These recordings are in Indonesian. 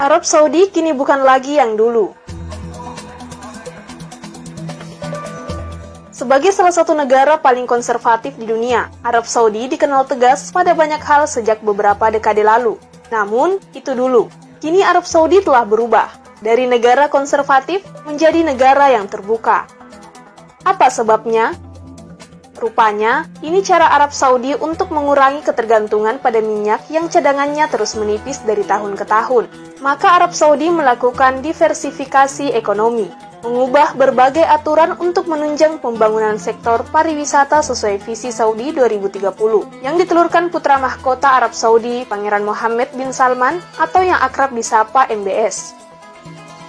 Arab Saudi kini bukan lagi yang dulu. Sebagai salah satu negara paling konservatif di dunia, Arab Saudi dikenal tegas pada banyak hal sejak beberapa dekade lalu. Namun, itu dulu. Kini Arab Saudi telah berubah dari negara konservatif menjadi negara yang terbuka. Apa sebabnya? Rupanya, ini cara Arab Saudi untuk mengurangi ketergantungan pada minyak yang cadangannya terus menipis dari tahun ke tahun. Maka Arab Saudi melakukan diversifikasi ekonomi, mengubah berbagai aturan untuk menunjang pembangunan sektor pariwisata sesuai visi Saudi 2030, yang ditelurkan putra mahkota Arab Saudi, Pangeran Mohammed bin Salman, atau yang akrab disapa MBS.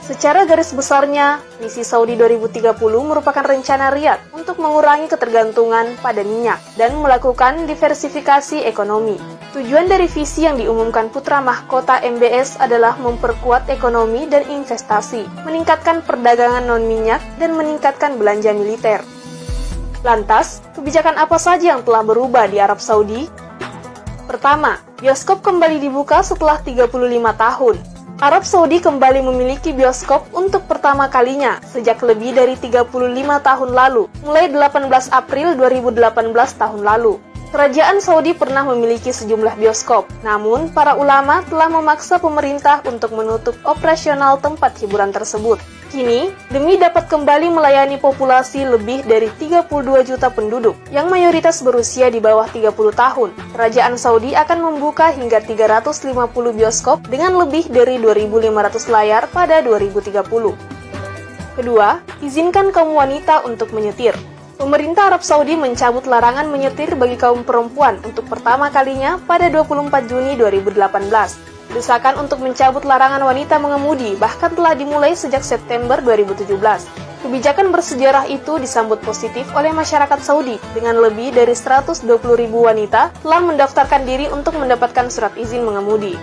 Secara garis besarnya, visi Saudi 2030 merupakan rencana Riyadh untuk mengurangi ketergantungan pada minyak dan melakukan diversifikasi ekonomi. Tujuan dari visi yang diumumkan putra mahkota MBS adalah memperkuat ekonomi dan investasi, meningkatkan perdagangan non-minyak, dan meningkatkan belanja militer. Lantas, kebijakan apa saja yang telah berubah di Arab Saudi? Pertama, bioskop kembali dibuka setelah 35 tahun. Arab Saudi kembali memiliki bioskop untuk pertama kalinya sejak lebih dari 35 tahun lalu, mulai 18 April 2018 tahun lalu. Kerajaan Saudi pernah memiliki sejumlah bioskop, namun para ulama telah memaksa pemerintah untuk menutup operasional tempat hiburan tersebut. Kini, demi dapat kembali melayani populasi lebih dari 32 juta penduduk, yang mayoritas berusia di bawah 30 tahun, Kerajaan Saudi akan membuka hingga 350 bioskop dengan lebih dari 2.500 layar pada 2030. Kedua, izinkan kaum wanita untuk menyetir. Pemerintah Arab Saudi mencabut larangan menyetir bagi kaum perempuan untuk pertama kalinya pada 24 Juni 2018. Desakan untuk mencabut larangan wanita mengemudi bahkan telah dimulai sejak September 2017. Kebijakan bersejarah itu disambut positif oleh masyarakat Saudi dengan lebih dari 120.000 wanita telah mendaftarkan diri untuk mendapatkan surat izin mengemudi.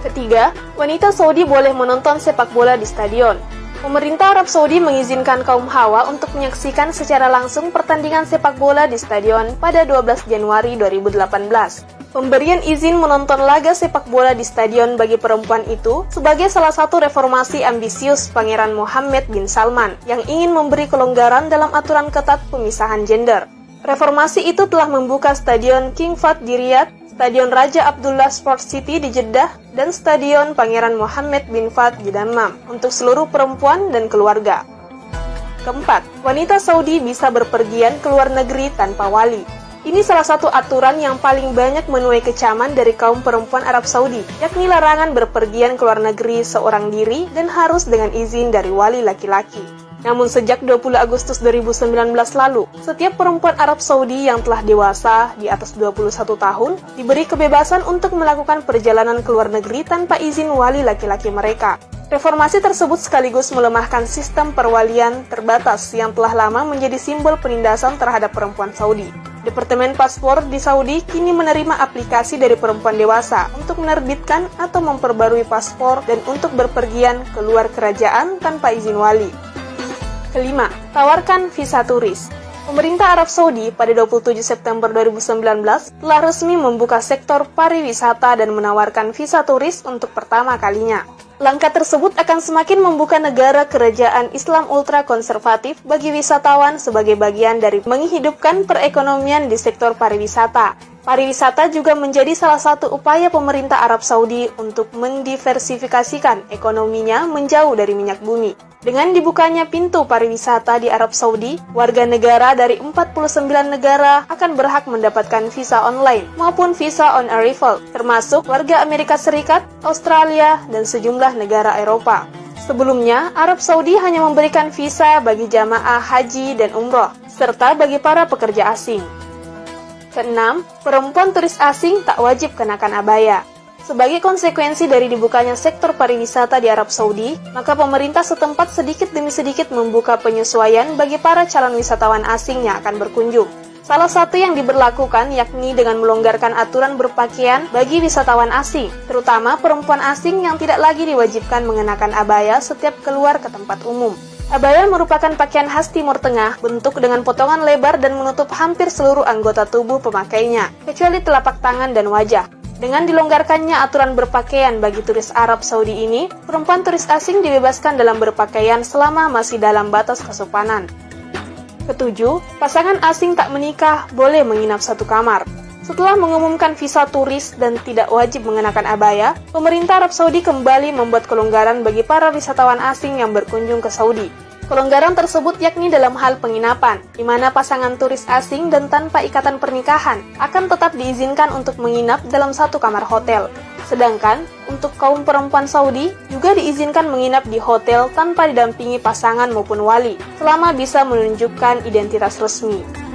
Ketiga, wanita Saudi boleh menonton sepak bola di stadion. Pemerintah Arab Saudi mengizinkan kaum hawa untuk menyaksikan secara langsung pertandingan sepak bola di stadion pada 12 Januari 2018. Pemberian izin menonton laga sepak bola di stadion bagi perempuan itu sebagai salah satu reformasi ambisius Pangeran Mohammed bin Salman yang ingin memberi kelonggaran dalam aturan ketat pemisahan gender. Reformasi itu telah membuka Stadion King Fahd di Riyadh, Stadion Raja Abdullah Sports City di Jeddah, dan Stadion Pangeran Mohammed bin Fahd di Dammam untuk seluruh perempuan dan keluarga. Keempat, wanita Saudi bisa berpergian ke luar negeri tanpa wali. Ini salah satu aturan yang paling banyak menuai kecaman dari kaum perempuan Arab Saudi, yakni larangan berpergian ke luar negeri seorang diri dan harus dengan izin dari wali laki-laki. Namun sejak 20 Agustus 2019 lalu, setiap perempuan Arab Saudi yang telah dewasa di atas 21 tahun diberi kebebasan untuk melakukan perjalanan ke luar negeri tanpa izin wali laki-laki mereka. Reformasi tersebut sekaligus melemahkan sistem perwalian terbatas yang telah lama menjadi simbol penindasan terhadap perempuan Saudi. Departemen Paspor di Saudi kini menerima aplikasi dari perempuan dewasa untuk menerbitkan atau memperbarui paspor dan untuk berpergian keluar kerajaan tanpa izin wali. Kelima, tawarkan visa turis. Pemerintah Arab Saudi pada 27 September 2019 telah resmi membuka sektor pariwisata dan menawarkan visa turis untuk pertama kalinya. Langkah tersebut akan semakin membuka negara kerajaan Islam ultra konservatif bagi wisatawan sebagai bagian dari menghidupkan perekonomian di sektor pariwisata. Pariwisata juga menjadi salah satu upaya pemerintah Arab Saudi untuk mendiversifikasikan ekonominya menjauh dari minyak bumi. Dengan dibukanya pintu pariwisata di Arab Saudi, warga negara dari 49 negara akan berhak mendapatkan visa online maupun visa on arrival, termasuk warga Amerika Serikat, Australia, dan sejumlah negara Eropa. Sebelumnya, Arab Saudi hanya memberikan visa bagi jamaah haji dan umroh, serta bagi para pekerja asing. Keenam, perempuan turis asing tak wajib kenakan abaya. Sebagai konsekuensi dari dibukanya sektor pariwisata di Arab Saudi, maka pemerintah setempat sedikit demi sedikit membuka penyesuaian bagi para calon wisatawan asing yang akan berkunjung. Salah satu yang diberlakukan yakni dengan melonggarkan aturan berpakaian bagi wisatawan asing, terutama perempuan asing yang tidak lagi diwajibkan mengenakan abaya setiap keluar ke tempat umum. Abaya merupakan pakaian khas Timur Tengah, bentuk dengan potongan lebar dan menutup hampir seluruh anggota tubuh pemakainya, kecuali telapak tangan dan wajah. Dengan dilonggarkannya aturan berpakaian bagi turis Arab Saudi ini, perempuan turis asing dibebaskan dalam berpakaian selama masih dalam batas kesopanan. Ketujuh, pasangan asing tak menikah boleh menginap satu kamar. Setelah mengumumkan visa turis dan tidak wajib mengenakan abaya, pemerintah Arab Saudi kembali membuat kelonggaran bagi para wisatawan asing yang berkunjung ke Saudi. Kelonggaran tersebut yakni dalam hal penginapan, di mana pasangan turis asing dan tanpa ikatan pernikahan akan tetap diizinkan untuk menginap dalam satu kamar hotel. Sedangkan, untuk kaum perempuan Saudi juga diizinkan menginap di hotel tanpa didampingi pasangan maupun wali, selama bisa menunjukkan identitas resmi.